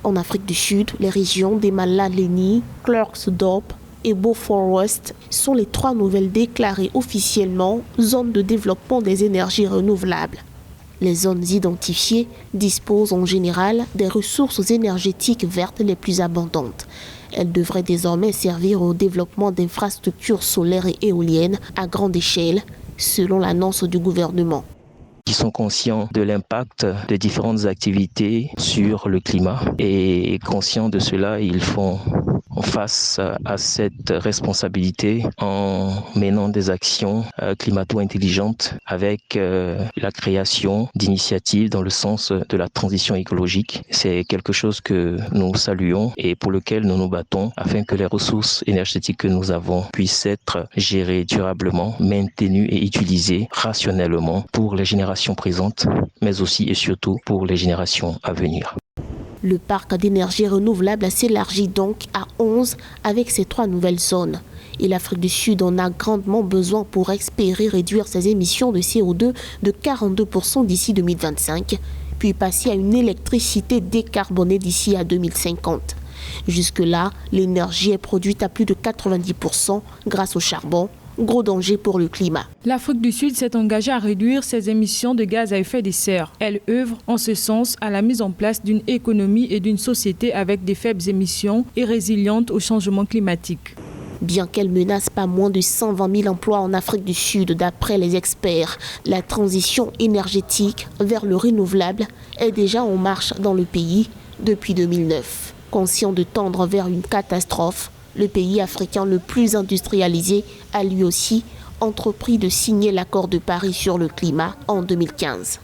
En Afrique du Sud, les régions d'Emalahleni, Klerksdorp et Beaufort West sont les 3 nouvelles déclarées officiellement zones de développement des énergies renouvelables. Les zones identifiées disposent en général des ressources énergétiques vertes les plus abondantes. Elles devraient désormais servir au développement d'infrastructures solaires et éoliennes à grande échelle, selon l'annonce du gouvernement. Qui sont conscients de l'impact des différentes activités sur le climat et conscients de cela, ils font face à cette responsabilité en menant des actions climato-intelligentes avec la création d'initiatives dans le sens de la transition écologique. C'est quelque chose que nous saluons et pour lequel nous nous battons afin que les ressources énergétiques que nous avons puissent être gérées durablement, maintenues et utilisées rationnellement pour les générations présentes, mais aussi et surtout pour les générations à venir. Le parc d'énergie renouvelable s'élargit donc à 11 avec ces 3 nouvelles zones. Et l'Afrique du Sud en a grandement besoin pour espérer réduire ses émissions de CO2 de 42% d'ici 2025, puis passer à une électricité décarbonée d'ici à 2050. Jusque-là, l'énergie est produite à plus de 90% grâce au charbon. Gros danger pour le climat. L'Afrique du Sud s'est engagée à réduire ses émissions de gaz à effet de serre. Elle œuvre en ce sens à la mise en place d'une économie et d'une société avec des faibles émissions et résilientes au changement climatique. Bien qu'elle menace pas moins de 120 000 emplois en Afrique du Sud, d'après les experts, la transition énergétique vers le renouvelable est déjà en marche dans le pays depuis 2009. Conscient de tendre vers une catastrophe, le pays africain le plus industrialisé a lui aussi entrepris de signer l'accord de Paris sur le climat en 2015.